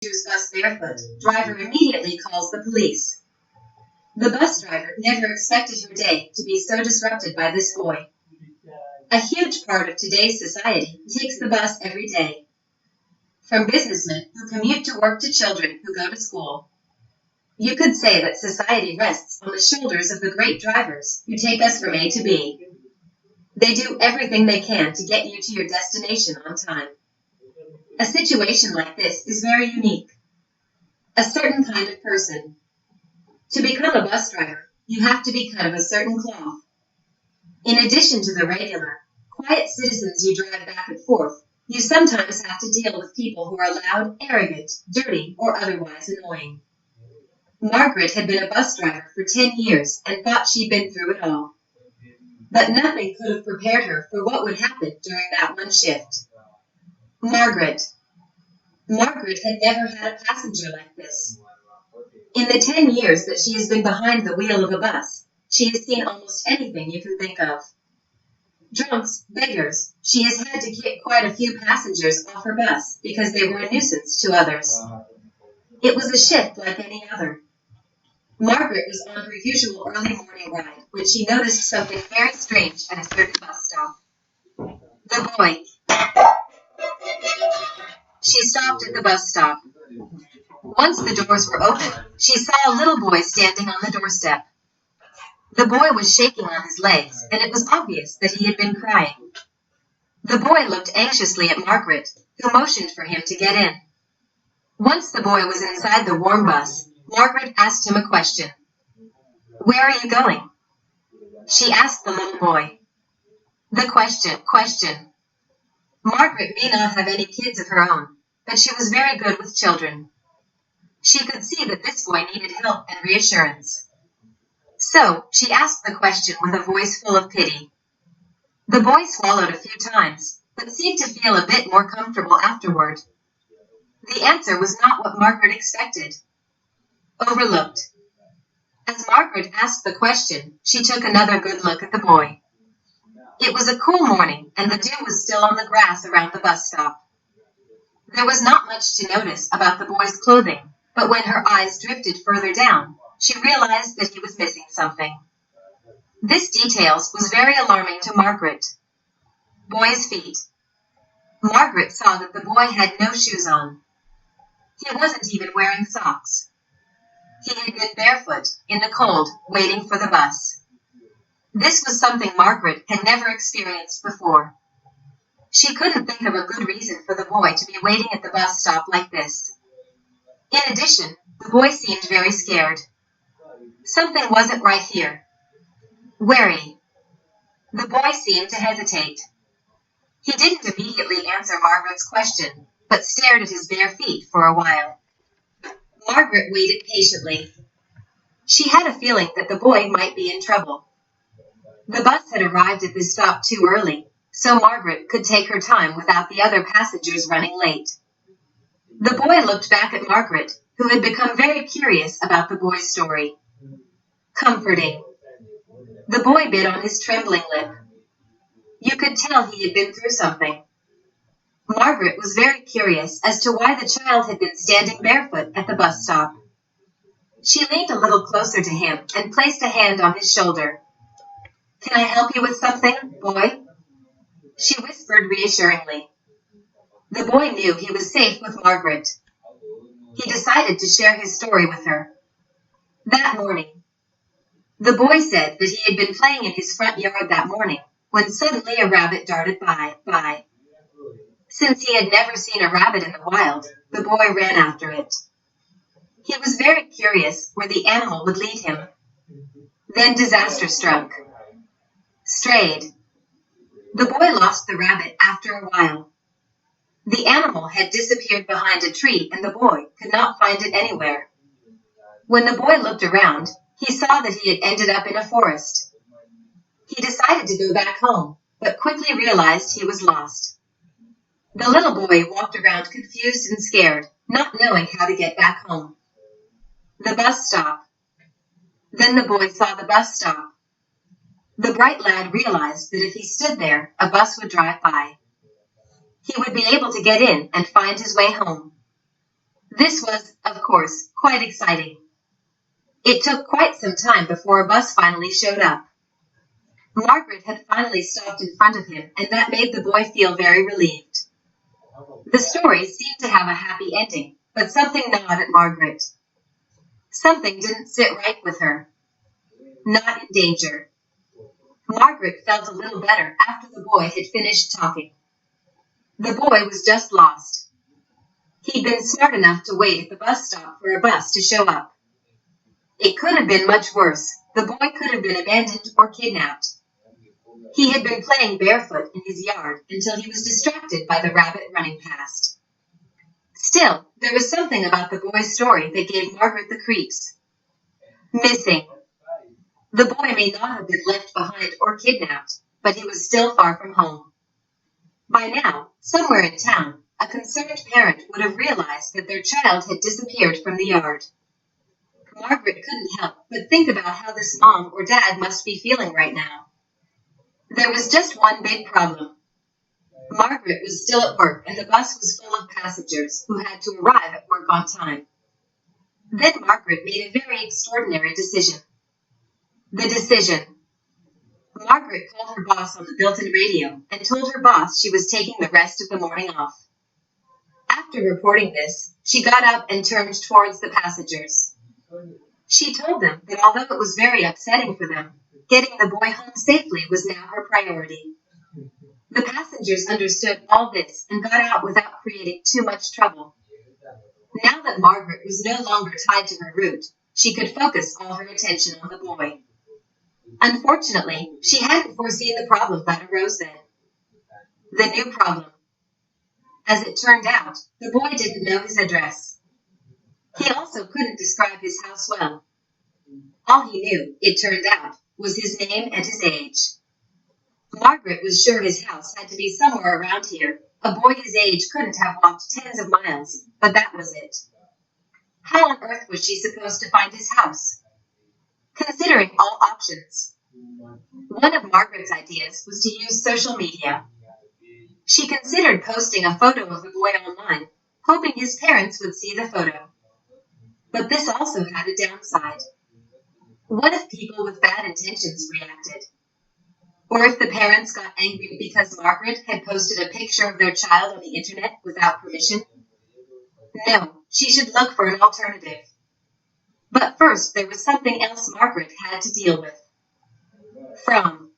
bus barefoot. Driver immediately calls the police. The bus driver never expected her day to be so disrupted by this boy. A huge part of today's society takes the bus every day. From businessmen who commute to work to children who go to school. You could say that society rests on the shoulders of the great drivers who take us from A to B. They do everything they can to get you to your destination on time. A situation like this is very unique. A certain kind of person. To become a bus driver, you have to be cut of a certain cloth. In addition to the regular, quiet citizens you drive back and forth, you sometimes have to deal with people who are loud, arrogant, dirty, or otherwise annoying. Margaret had been a bus driver for 10 years and thought she'd been through it all. But nothing could have prepared her for what would happen during that one shift. Margaret had never had a passenger like this. In the 10 years that she has been behind the wheel of a bus, she has seen almost anything you can think of. Drunks, beggars, she has had to kick quite a few passengers off her bus because they were a nuisance to others. It was a shift like any other. Margaret was on her usual early morning ride when she noticed something very strange at a certain bus stop. The boy. She stopped at the bus stop. Once the doors were open, she saw a little boy standing on the doorstep. The boy was shaking on his legs, and it was obvious that he had been crying. The boy looked anxiously at Margaret, who motioned for him to get in. Once the boy was inside the warm bus, Margaret asked him a question. "Where are you going?" She asked the little boy. The question. Margaret may not have any kids of her own, but she was very good with children. She could see that this boy needed help and reassurance. So she asked the question with a voice full of pity. The boy swallowed a few times, but seemed to feel a bit more comfortable afterward. The answer was not what Margaret expected. Overlooked. As Margaret asked the question, she took another good look at the boy. It was a cool morning, and the dew was still on the grass around the bus stop. There was not much to notice about the boy's clothing, but when her eyes drifted further down, she realized that he was missing something. This detail was very alarming to Margaret. Boy's feet. Margaret saw that the boy had no shoes on. He wasn't even wearing socks. He had been barefoot, in the cold, waiting for the bus. This was something Margaret had never experienced before. She couldn't think of a good reason for the boy to be waiting at the bus stop like this. In addition, the boy seemed very scared. Something wasn't right here. Wary. The boy seemed to hesitate. He didn't immediately answer Margaret's question, but stared at his bare feet for a while. Margaret waited patiently. She had a feeling that the boy might be in trouble. The bus had arrived at the stop too early, so Margaret could take her time without the other passengers running late. The boy looked back at Margaret, who had become very curious about the boy's story. Comforting. The boy bit on his trembling lip. You could tell he had been through something. Margaret was very curious as to why the child had been standing barefoot at the bus stop. She leaned a little closer to him and placed a hand on his shoulder. "Can I help you with something, boy?" She whispered reassuringly. The boy knew he was safe with Margaret. He decided to share his story with her. That morning. The boy said that he had been playing in his front yard that morning when suddenly a rabbit darted by. Since he had never seen a rabbit in the wild, the boy ran after it. He was very curious where the animal would lead him. Then disaster struck. Strayed. The boy lost the rabbit after a while. The animal had disappeared behind a tree and the boy could not find it anywhere. When the boy looked around, he saw that he had ended up in a forest. He decided to go back home, but quickly realized he was lost. The little boy walked around confused and scared, not knowing how to get back home. The bus stop. Then the boy saw the bus stop. The bright lad realized that if he stood there, a bus would drive by. He would be able to get in and find his way home. This was, of course, quite exciting. It took quite some time before a bus finally showed up. Margaret had finally stopped in front of him, and that made the boy feel very relieved. The story seemed to have a happy ending, but something gnawed at Margaret. Something didn't sit right with her. Not in danger. Margaret felt a little better after the boy had finished talking. The boy was just lost. He'd been smart enough to wait at the bus stop for a bus to show up. It could have been much worse. The boy could have been abandoned or kidnapped. He had been playing barefoot in his yard until he was distracted by the rabbit running past. Still, there was something about the boy's story that gave Margaret the creeps. Missing. The boy may not have been left behind or kidnapped, but he was still far from home. By now, somewhere in town, a concerned parent would have realized that their child had disappeared from the yard. Margaret couldn't help but think about how this mom or dad must be feeling right now. There was just one big problem. Margaret was still at work and the bus was full of passengers who had to arrive at work on time. Then Margaret made a very extraordinary decision. The decision. Margaret called her boss on the built-in radio and told her boss she was taking the rest of the morning off. After reporting this, she got up and turned towards the passengers. She told them that although it was very upsetting for them, getting the boy home safely was now her priority. The passengers understood all this and got out without creating too much trouble. Now that Margaret was no longer tied to her route, she could focus all her attention on the boy. Unfortunately, she hadn't foreseen the problem that arose then. The new problem. As it turned out, the boy didn't know his address. He also couldn't describe his house well. All he knew, it turned out, was his name and his age. Margaret was sure his house had to be somewhere around here. A boy his age couldn't have walked tens of miles, but that was it. How on earth was she supposed to find his house? Considering all options, one of Margaret's ideas was to use social media. She considered posting a photo of the boy online, hoping his parents would see the photo. But this also had a downside. What if people with bad intentions reacted? Or if the parents got angry because Margaret had posted a picture of their child on the internet without permission? No, she should look for an alternative. But first, there was something else Margaret had to deal with. From